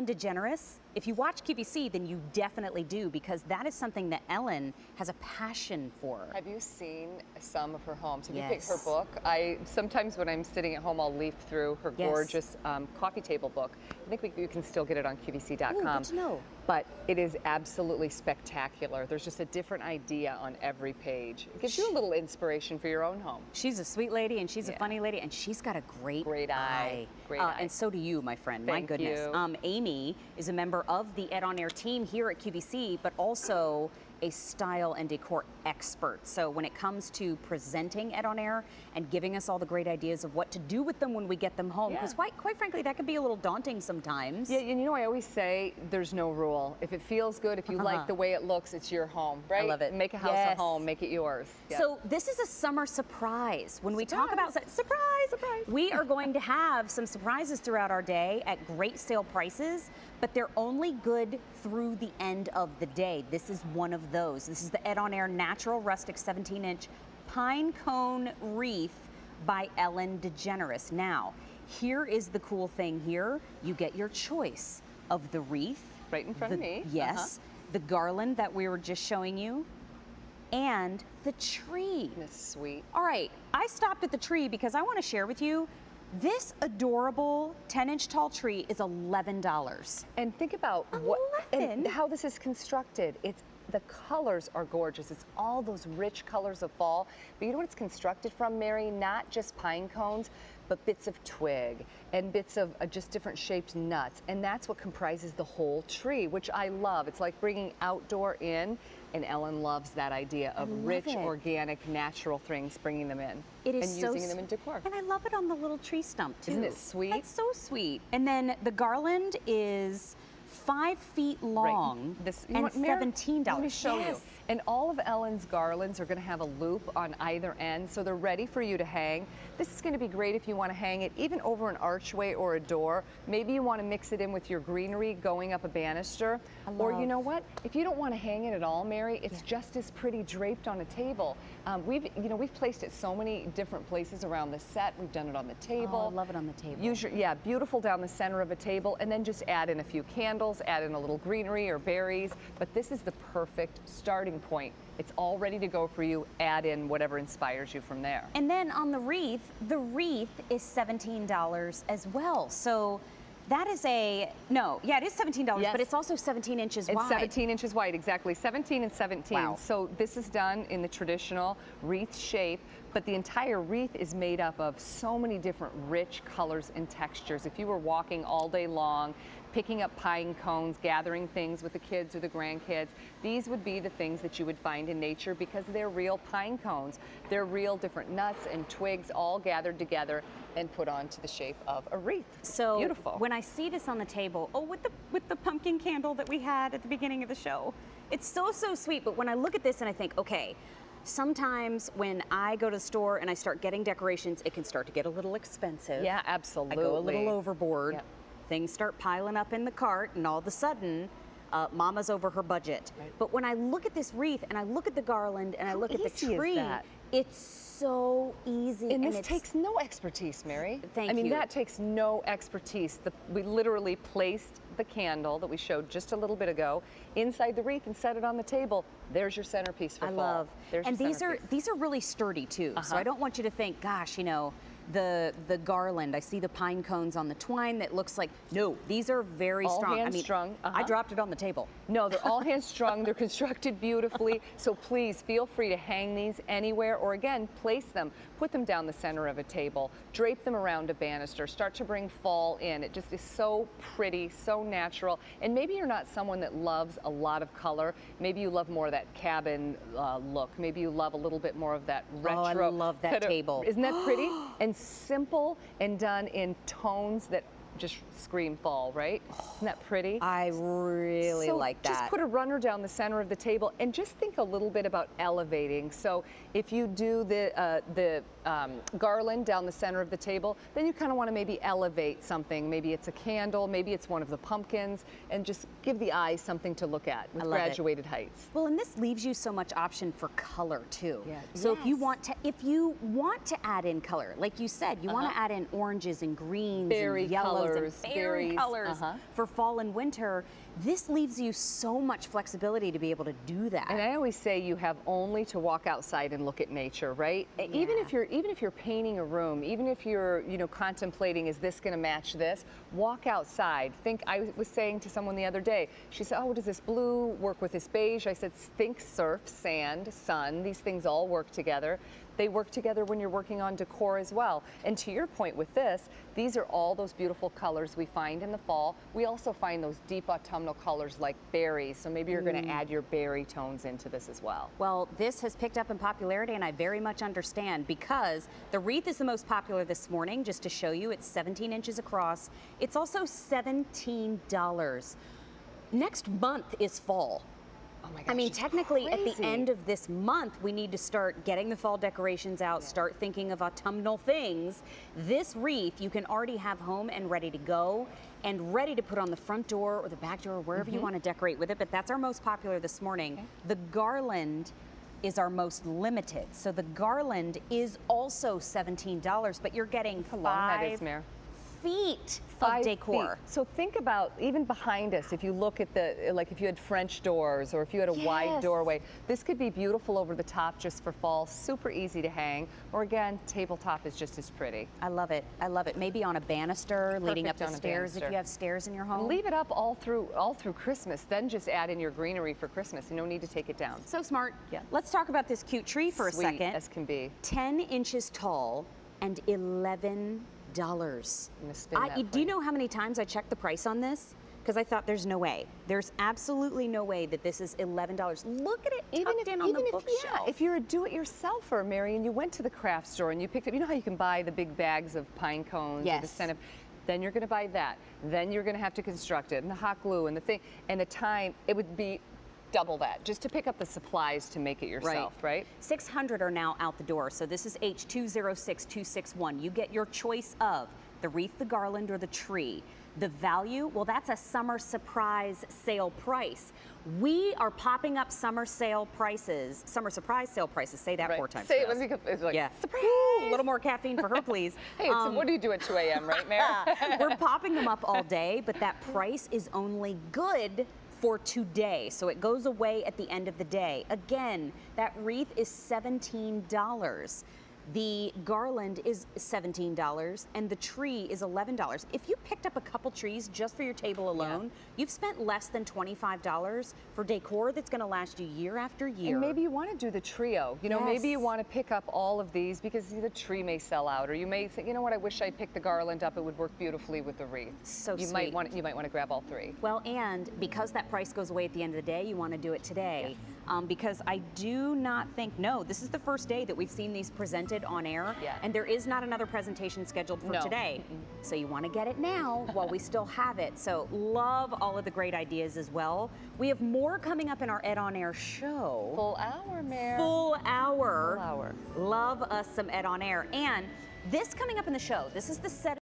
DeGeneres. If you watch QVC, then you definitely do, because that is something that Ellen has a passion for. Have you seen some of her homes? Have you Yes. picked her book? Sometimes when I'm sitting at home, I'll leaf through her gorgeous coffee table book. I think you can still get it on QVC.com. Ooh, good to know. But it is absolutely spectacular. There's just a different idea on every page. It gives you a little inspiration for your own home. She's a sweet lady, and she's a funny lady, and she's got a great eye. Great eye. And so do you, my friend. Thank my goodness. you. Amy is a member of the Ed On Air team here at QVC, but also a style and decor expert. So when it comes to presenting Ed On Air and giving us all the great ideas of what to do with them when we get them home, because quite frankly, that can be a little daunting sometimes. Yeah, and you know, I always say there's no rule. If it feels good, if you like the way it looks, it's your home, right? I love it. Make a house a home, make it yours. Yeah. So this is a summer surprise. When we talk about surprise, we are going to have some surprises throughout our day at great sale prices, but they're only good through the end of the day. This is one of those. This is the Ed On Air Natural Rustic 17-inch Pine Cone Wreath by Ellen DeGeneres. Now, here is the cool thing here. You get your choice of the wreath. Right in front of me. Yes. The garland that we were just showing you, and the tree. That's sweet. All right, I stopped at the tree because I want to share with you, this adorable 10-inch tall tree is $11. And think about how this is constructed. The colors are gorgeous. It's all those rich colors of fall. But you know what it's constructed from, Mary? Not just pine cones, but bits of twig and bits of just different shaped nuts. And that's what comprises the whole tree, which I love. It's like bringing outdoor in, and Ellen loves that idea of rich, organic, natural things, bringing them in. It is and using them in decor. And I love it on the little tree stump, too. Isn't it sweet? It's so sweet. And then the garland is 5 feet long and $17. Let me show you. And all of Ellen's garlands are going to have a loop on either end, so they're ready for you to hang. This is going to be great if you want to hang it even over an archway or a door. Maybe you want to mix it in with your greenery going up a banister. Or you know what? If you don't want to hang it at all, Mary, it's just as pretty draped on a table. We've placed it so many different places around the set. We've done it on the table. Oh, I love it on the table. Beautiful down the center of a table, and then just add in a few candles, add in a little greenery or berries. But this is the perfect starting point. It's all ready to go for you. Add in whatever inspires you from there. And then on the wreath is $17 as well. So that is it is $17, but it's also 17 inches wide. It's 17 inches wide, exactly. 17 and 17. Wow. So this is done in the traditional wreath shape, but the entire wreath is made up of so many different rich colors and textures. If you were walking all day long, picking up pine cones, gathering things with the kids or the grandkids, these would be the things that you would find in nature because they're real pine cones. They're real different nuts and twigs all gathered together and put onto the shape of a wreath. So beautiful. When I see this on the table, with the pumpkin candle that we had at the beginning of the show, it's so sweet. But when I look at this and I think, okay, sometimes when I go to the store and I start getting decorations, it can start to get a little expensive. Yeah, absolutely. I go a little overboard. Yep. Things start piling up in the cart, and all of a sudden, Mama's over her budget. Right. But when I look at this wreath, and I look at the garland, and I look at the tree, it's so easy. And this takes no expertise, Mary. Thank you. I mean, that takes no expertise. We literally placed the candle that we showed just a little bit ago inside the wreath and set it on the table. There's your centerpiece for fall. I love. And these are really sturdy too. So I don't want you to think, gosh, the garland, I see the pine cones on the twine that looks like, no, these are very strong. Hand strung. I dropped it on the table. No, they're all hand strung. They're constructed beautifully. So please feel free to hang these anywhere, or again, place them, put them down the center of a table, drape them around a banister, start to bring fall in. It just is so pretty, so natural. And maybe you're not someone that loves a lot of color. Maybe you love more of that cabin look. Maybe you love a little bit more of that retro. Oh, I love that table. Isn't that pretty? And simple and done in tones that just scream fall, right? Isn't that pretty? I really like that. Just put a runner down the center of the table and just think a little bit about elevating. So if you do the garland down the center of the table, then you kind of want to maybe elevate something. Maybe it's a candle, maybe it's one of the pumpkins, and just give the eye something to look at with graduated heights. Well, and this leaves you so much option for color too. Yeah. So if you want to add in color, like you said, you want to add in oranges and greens and yellows colors, and berry berries. colors for fall and winter. This leaves you so much flexibility to be able to do that. And I always say you have only to walk outside and look at nature, right? Yeah. Even if you're painting a room, even if you're contemplating, is this going to match this? Walk outside. I was saying to someone the other day, she said, "Oh, does this blue work with this beige?" I said, "Think surf, sand, sun. These things all work together." They work together when you're working on decor as well. And to your point with this, these are all those beautiful colors we find in the fall. We also find those deep autumnal colors like berries. So maybe you're going to add your berry tones into this as well. Well, this has picked up in popularity, and I very much understand, because the wreath is the most popular this morning. Just to show you, it's 17 inches across. It's also $17. Next month is fall. Oh my gosh, I mean, it's technically, crazy. at the end of this month, we need to start getting the fall decorations out, start thinking of autumnal things. This wreath, you can already have home and ready to go and ready to put on the front door or the back door, wherever you want to decorate with it. But that's our most popular this morning. Okay. The garland is our most limited. So the garland is also $17, but you're getting How long that is, Mare? feet of decor. So think about even behind us, if you look at if you had French doors or if you had a wide doorway, this could be beautiful over the top just for fall, super easy to hang. Or again, tabletop is just as pretty. I love it. I love it. Maybe on a banister, leading up the stairs if you have stairs in your home. Leave it up all through Christmas, then just add in your greenery for Christmas. No need to take it down. So smart. Yeah. Let's talk about this cute tree for a second. Sweet as can be. 10 inches tall and $11. Do you know how many times I checked the price on this? Because I thought there's no way. There's absolutely no way that this is $11. Look at it tucked in on the bookshelf. If you're a do-it-yourselfer, Mary, and you went to the craft store and you picked up, you know how you can buy the big bags of pine cones or the scent, then you're going to buy that. Then you're going to have to construct it and the hot glue and the thing and the time. It would be double that just to pick up the supplies to make it yourself, right? 600 are now out the door. So this is H206261. You get your choice of the wreath, the garland, or the tree. The value, well, that's a summer surprise sale price. We are popping up summer sale prices, summer surprise sale prices. Say that 4 times. Say it. It's like, surprise! A little more caffeine for her, please. Hey, what do you do at 2 a.m., right, Mary? We're popping them up all day, but that price is only good for today. So it goes away at the end of the day. Again, that wreath is $17. The garland is $17 and the tree is $11. If you picked up a couple trees just for your table alone, you've spent less than $25 for decor that's going to last you year after year. And maybe you want to do the trio. You know, maybe you want to pick up all of these because the tree may sell out, or you may think, you know what, I wish I picked the garland up. It would work beautifully with the wreath. So you might want to grab all three. Well, and because that price goes away at the end of the day, you want to do it today. Because I do not think, this is the first day that we've seen these presented on air, and there is not another presentation scheduled for today. So you want to get it now while we still have it. So love all of the great ideas as well. We have more coming up in our Ed on Air show. Full hour, Mare. Full hour. Full hour. Love us some Ed on Air. And this coming up in the show, this is the set